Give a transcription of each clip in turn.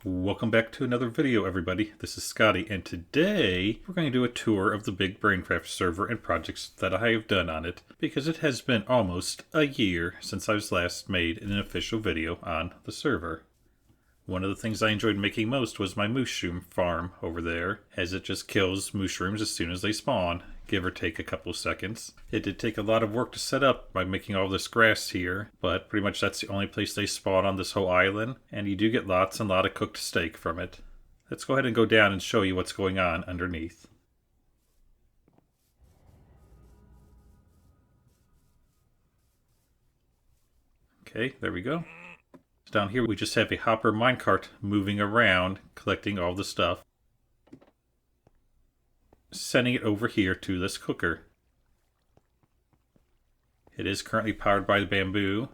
Welcome back to another video, everybody. This is Scotty, and today we're going to do a tour of the BigBrainCraft server and projects that I have done on it, because it has been almost a year since I was last made an official video on the server. One of the things I enjoyed making most was my mushroom farm over there, as it just kills mushrooms as soon as they spawn, give or take a couple seconds. It did take a lot of work to set up by making all this grass here, but pretty much that's the only place they spawn on this whole island, and you do get lots and lot of cooked steak from it. Let's go ahead and go down and show you what's going on underneath. Okay, there we go. Down here we just have a hopper minecart moving around, collecting all the stuff, sending it over here to this cooker. It is currently powered by the bamboo,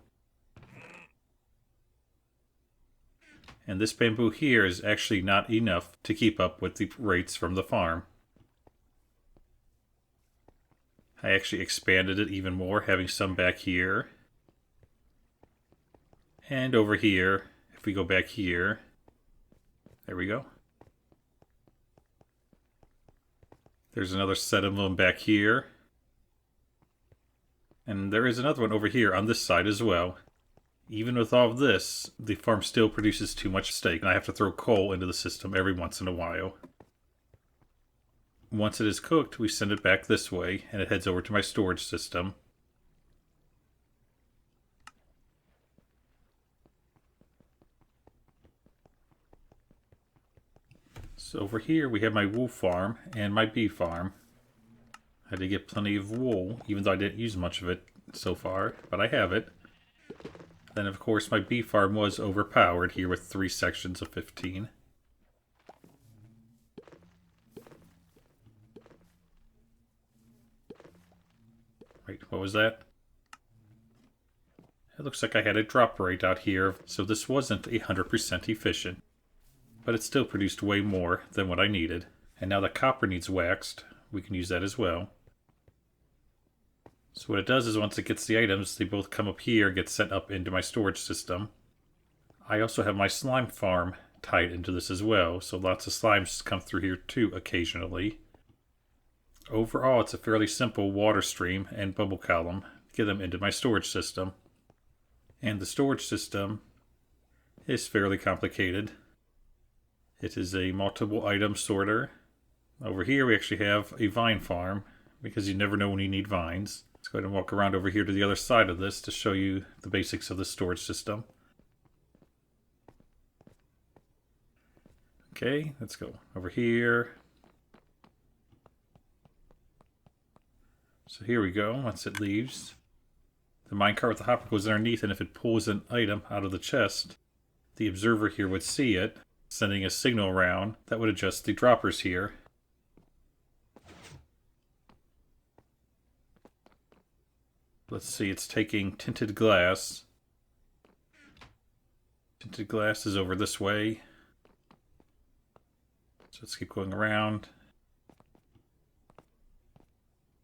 and this bamboo here is actually not enough to keep up with the rates from the farm. I actually expanded it even more, having some back here. And over here, if we go back here, there we go. There's another set of them back here. And there is another one over here on this side as well. Even with all of this, the farm still produces too much steak, and I have to throw coal into the system every once in a while. Once it is cooked, we send it back this way, and it heads over to my storage system. So over here we have my wool farm and my bee farm. I did get plenty of wool, even though I didn't use much of it so far, but I have it. Then of course my bee farm was overpowered here with 3 sections of 15. Wait, what was that? It looks like I had a drop rate out here, so this wasn't 100% efficient. But it still produced way more than what I needed. And now the copper needs waxed. We can use that as well. So what it does is once it gets the items, they both come up here and get sent up into my storage system. I also have my slime farm tied into this as well, so lots of slimes come through here too occasionally. Overall, it's a fairly simple water stream and bubble column to get them into my storage system. And the storage system is fairly complicated. It is a multiple item sorter. Over here we actually have a vine farm, because you never know when you need vines. Let's go ahead and walk around over here to the other side of this to show you the basics of the storage system. Okay, let's go over here. So here we go. Once it leaves, the minecart with the hopper goes underneath, and if it pulls an item out of the chest, the observer here would see it, sending a signal around that would adjust the droppers here. Let's see, it's taking tinted glass. Tinted glass is over this way. So let's keep going around.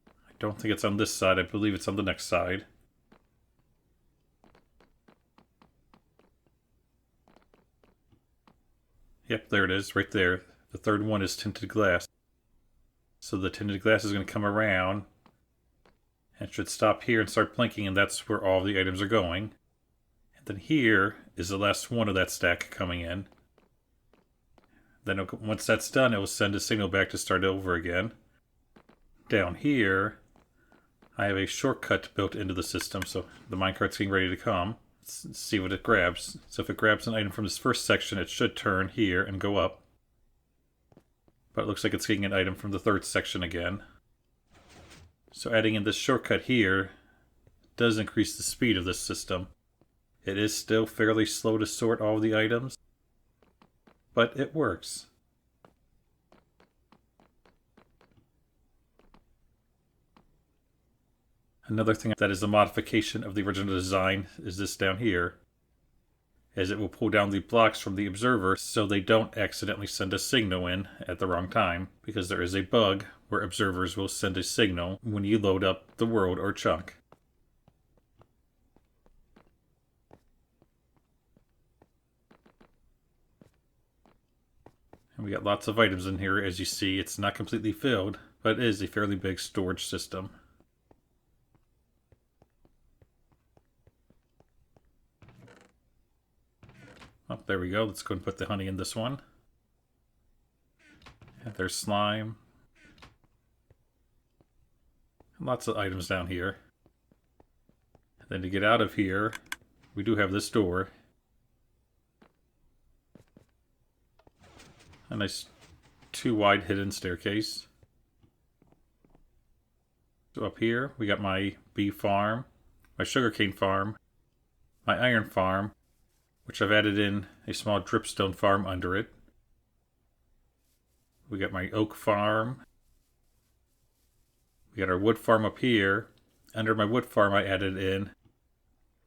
I don't think it's on this side, I believe it's on the next side. Yep, there it is, right there. The third one is tinted glass. So the tinted glass is going to come around and should stop here and start blinking, and that's where all the items are going. And then here is the last one of that stack coming in. Then once that's done, it will send a signal back to start over again. Down here, I have a shortcut built into the system, so the minecart's getting ready to come. Let's see what it grabs. So if it grabs an item from this first section, it should turn here and go up. But it looks like it's getting an item from the third section again. So adding in this shortcut here does increase the speed of this system. It is still fairly slow to sort all the items, but it works. Another thing that is a modification of the original design is this down here, as it will pull down the blocks from the observer so they don't accidentally send a signal in at the wrong time, because there is a bug where observers will send a signal when you load up the world or chunk. And we got lots of items in here. As you see, it's not completely filled, but it is a fairly big storage system. Oh, there we go. Let's go and put the honey in this one. And there's slime. Lots of items down here. And then to get out of here, we do have this door. A nice 2-wide hidden staircase. So up here, we got my bee farm, my sugarcane farm, my iron farm, which I've added in a small dripstone farm under it. We got my oak farm. We got our wood farm up here. Under my wood farm, I added in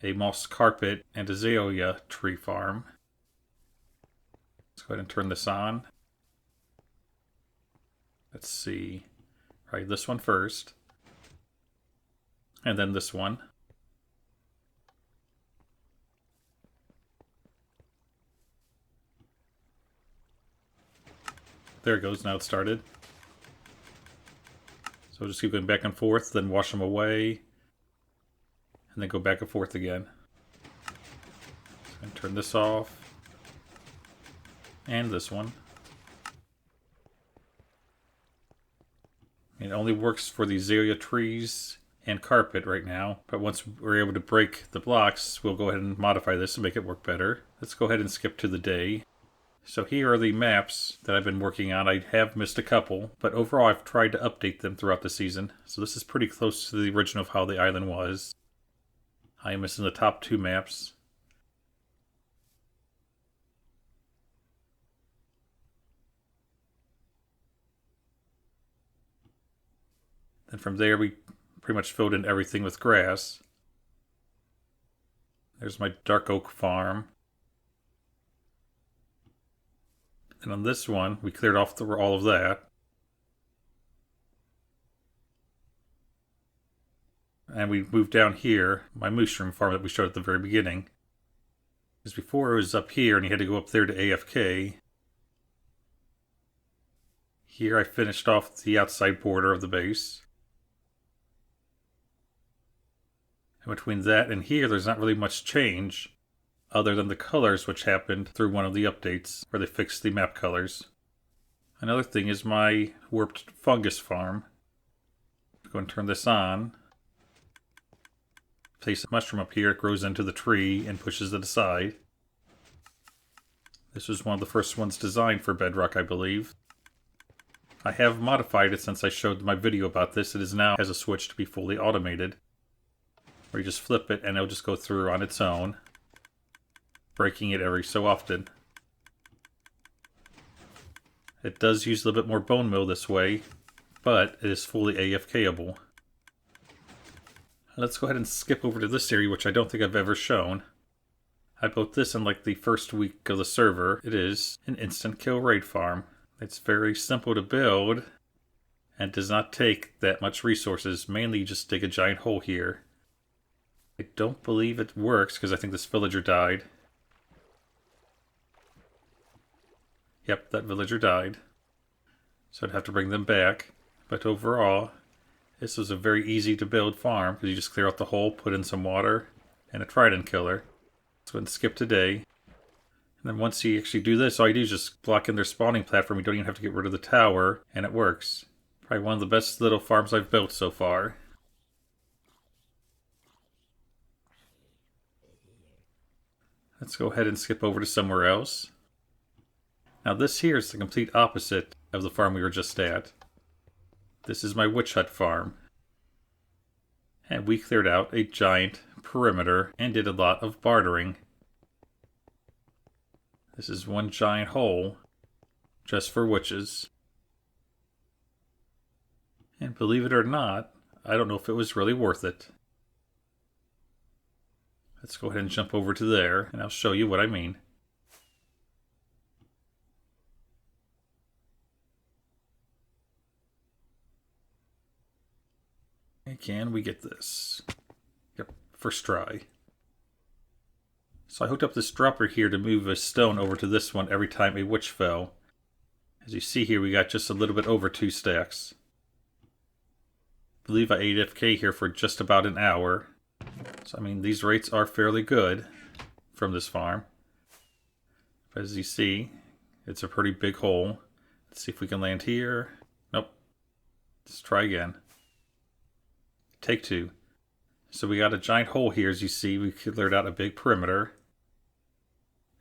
a moss carpet and azalea tree farm. Let's go ahead and turn this on. Let's see. Right, this one first. And then this one. There it goes, now it's started. So just keep going back and forth, then wash them away. And then go back and forth again. And turn this off. And this one. It only works for the azalea trees and carpet right now, but once we're able to break the blocks, we'll go ahead and modify this to make it work better. Let's go ahead and skip to the day. So here are the maps that I've been working on. I have missed a couple, but overall I've tried to update them throughout the season. So this is pretty close to the original of how the island was. I am missing the top 2 maps. Then from there we pretty much filled in everything with grass. There's my dark oak farm. And on this one, we cleared off all of that. And we moved down here, my mushroom farm that we showed at the very beginning. Because before it was up here and you had to go up there to AFK. Here I finished off the outside border of the base. And between that and here, there's not really much change, other than the colors which happened through one of the updates, where they fixed the map colors. Another thing is my warped fungus farm. Go and turn this on. Place a mushroom up here, it grows into the tree and pushes it aside. This was one of the first ones designed for Bedrock, I believe. I have modified it since I showed my video about this. It is now has a switch to be fully automated, where you just flip it and it'll just go through on its own, breaking it every so often. It does use a little bit more bone meal this way, but it is fully AFKable. Let's go ahead and skip over to this area, which I don't think I've ever shown. I built this in like the first week of the server. It is an instant kill raid farm. It's very simple to build and does not take that much resources. Mainly you just dig a giant hole here. I don't believe it works because I think this villager died. Yep, that villager died. So I'd have to bring them back. But overall, this was a very easy to build farm because you just clear out the hole, put in some water, and a trident killer. Let's go ahead and skip today. And then once you actually do this, all you do is just block in their spawning platform. You don't even have to get rid of the tower, and it works. Probably one of the best little farms I've built so far. Let's go ahead and skip over to somewhere else. Now this here is the complete opposite of the farm we were just at. This is my witch hut farm. And we cleared out a giant perimeter and did a lot of bartering. This is one giant hole just for witches. And believe it or not, I don't know if it was really worth it. Let's go ahead and jump over to there, and I'll show you what I mean. And can we get this? Yep, first try. So I hooked up this dropper here to move a stone over to this one every time a witch fell. As you see here, we got just a little bit over 2 stacks. I believe I ate AFK here for just about an hour. So I mean, these rates are fairly good from this farm. But as you see, it's a pretty big hole. Let's see if we can land here. Nope. Let's try again. Take 2. So we got a giant hole here, as you see. We cleared out a big perimeter.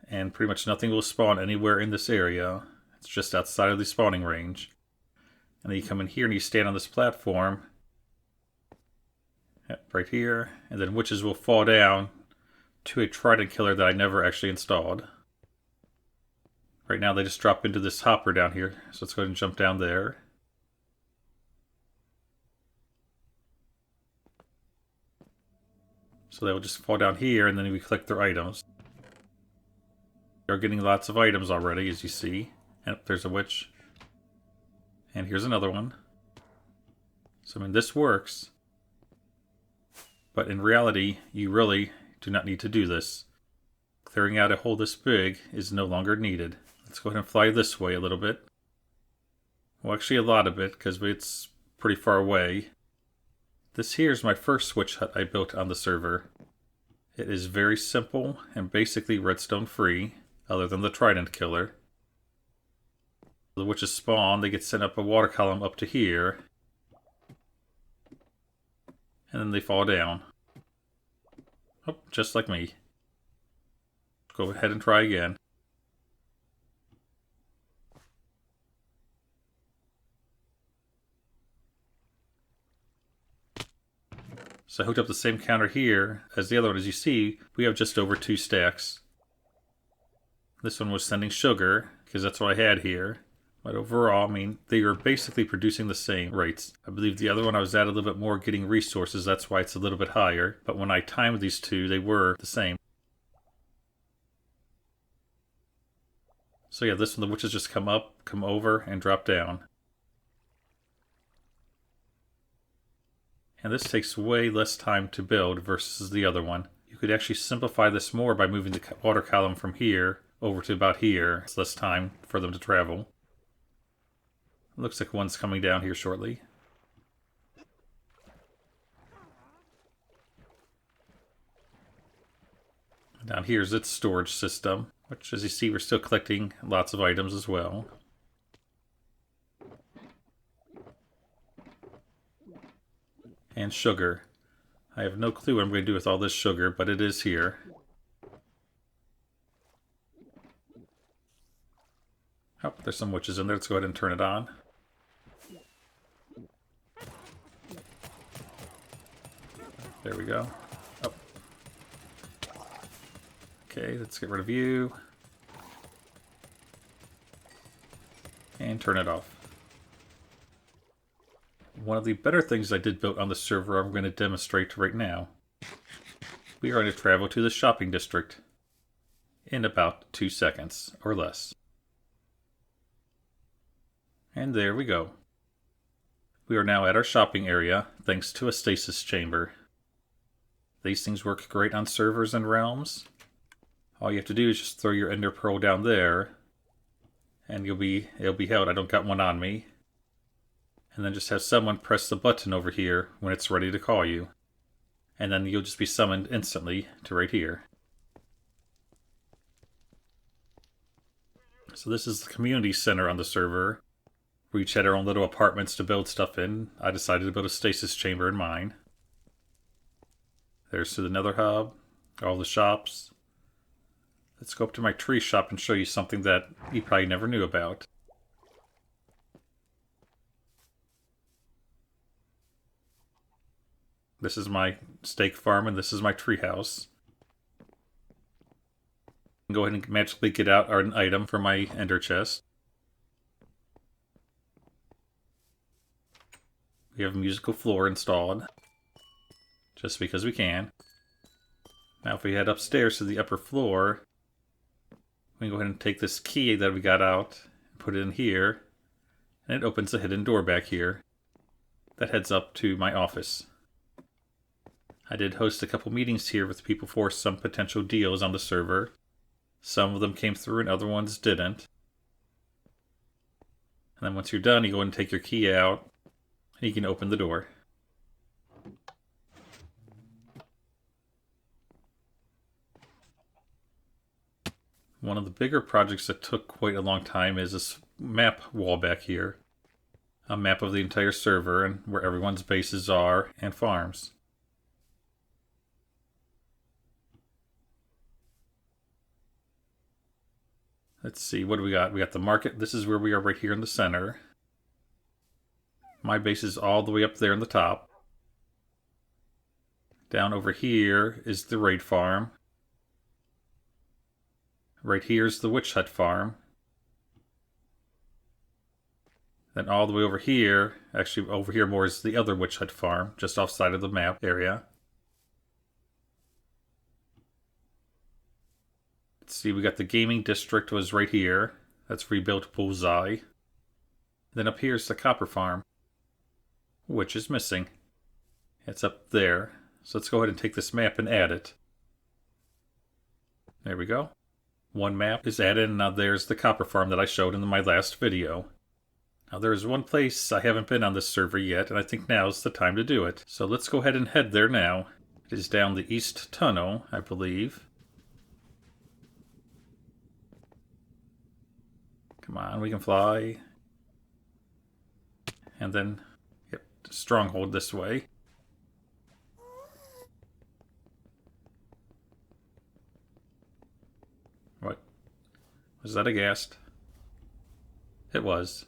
And pretty much nothing will spawn anywhere in this area. It's just outside of the spawning range. And then you come in here and you stand on this platform. Yep, right here. And then witches will fall down to a trident killer that I never actually installed. Right now they just drop into this hopper down here. So let's go ahead and jump down there. So they will just fall down here, and then we click their items. They're getting lots of items already, as you see. And there's a witch. And here's another one. So I mean, this works. But in reality, you really do not need to do this. Clearing out a hole this big is no longer needed. Let's go ahead and fly this way a little bit. Well, actually a lot of it, because it's pretty far away. This here is my first switch hut I built on the server. It is very simple and basically redstone free, other than the trident killer. The witches spawn, they get sent up a water column up to here. And then they fall down. Oh, just like me. Go ahead and try again. So I hooked up the same counter here as the other one. As you see, we have just over 2 stacks. This one was sending sugar, because that's what I had here. But overall, I mean, they are basically producing the same rates. I believe the other one I was at a little bit more getting resources, that's why it's a little bit higher. But when I timed these two, they were the same. So yeah, this one, the witches just come up, come over, and drop down. And this takes way less time to build versus the other one. You could actually simplify this more by moving the water column from here over to about here. It's less time for them to travel. Looks like one's coming down here shortly. Down here is its storage system, which as you see we're still collecting lots of items as well. And sugar. I have no clue what I'm going to do with all this sugar, but it is here. Oh, there's some witches in there. Let's go ahead and turn it on. There we go. Oh. Okay, let's get rid of you. And turn it off. One of the better things I did build on the server I'm going to demonstrate right now. We are going to travel to the shopping district in about 2 seconds or less. And there we go. We are now at our shopping area thanks to a stasis chamber. These things work great on servers and realms. All you have to do is just throw your ender pearl down there and it'll be held. I don't got one on me. And then just have someone press the button over here when it's ready to call you. And then you'll just be summoned instantly to right here. So this is the community center on the server. We each had our own little apartments to build stuff in. I decided to build a stasis chamber in mine. There's to the nether hub, all the shops. Let's go up to my tree shop and show you something that you probably never knew about. This is my steak farm and this is my tree house. Go ahead and magically get out an item from my ender chest. We have a musical floor installed. Just because we can. Now if we head upstairs to the upper floor, we can go ahead and take this key that we got out and put it in here. And it opens a hidden door back here that heads up to my office. I did host a couple meetings here with people for some potential deals on the server. Some of them came through and other ones didn't. And then once you're done, you go and take your key out, and you can open the door. One of the bigger projects that took quite a long time is this map wall back here. A map of the entire server and where everyone's bases are and farms. Let's see, what do we got? We got the market. This is where we are right here in the center. My base is all the way up there in the top. Down over here is the raid farm. Right here is the witch hut farm. Then all the way over here, actually over here more is the other witch hut farm, just offside of the map area. Let's see, we got the gaming district was right here. That's rebuilt bullseye. Then up here is the copper farm, which is missing. It's up there. So let's go ahead and take this map and add it. There we go. One map is added, and now there's the copper farm that I showed in my last video. Now there is one place I haven't been on this server yet, and I think now's the time to do it. So let's go ahead and head there now. It is down the east tunnel, I believe. Come on, we can fly. And then, yep, stronghold this way. What? Was that a ghast? It was.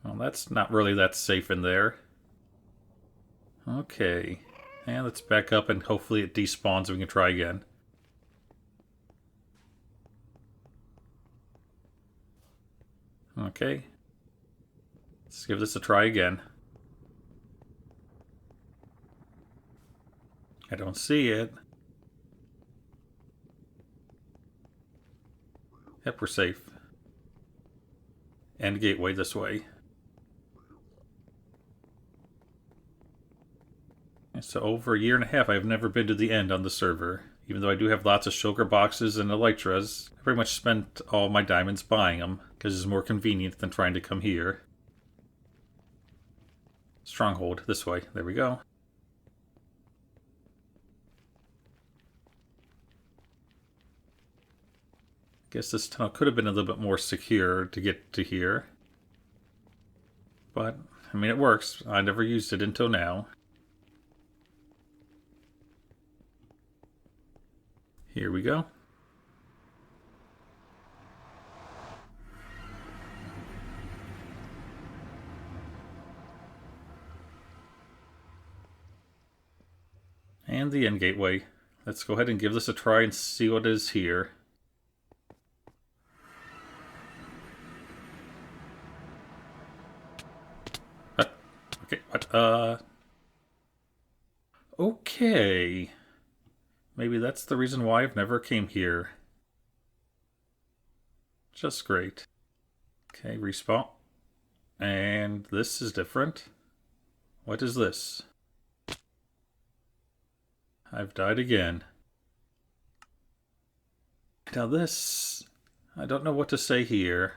Well, that's not really that safe in there. Okay. And let's back up and hopefully it despawns and we can try again. Okay. Let's give this a try again. I don't see it. Yep, we're safe. And gateway this way. So over a year and a half, I've never been to the end on the server. Even though I do have lots of shulker boxes and elytras, I pretty much spent all my diamonds buying them, because it's more convenient than trying to come here. Stronghold, this way. There we go. Guess this tunnel could have been a little bit more secure to get to here. But, I mean, it works. I never used it until now. Here we go. And the end gateway. Let's go ahead and give this a try and see what is here. Okay, what? Okay. Maybe that's the reason why I've never came here. Just great. Okay, respawn. And this is different. What is this? I've died again. Now this, I don't know what to say here.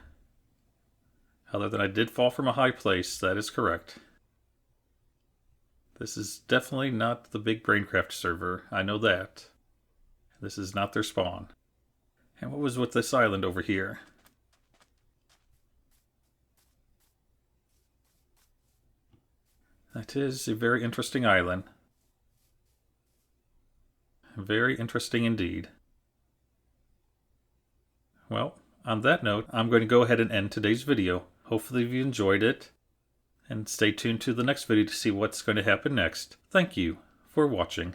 Other than I did fall from a high place, that is correct. This is definitely not the BigBrainCraft server, I know that. This is not their spawn. And what was with this island over here? That is a very interesting island. Very interesting indeed. Well, on that note, I'm going to go ahead and end today's video. Hopefully you enjoyed it. And stay tuned to the next video to see what's going to happen next. Thank you for watching.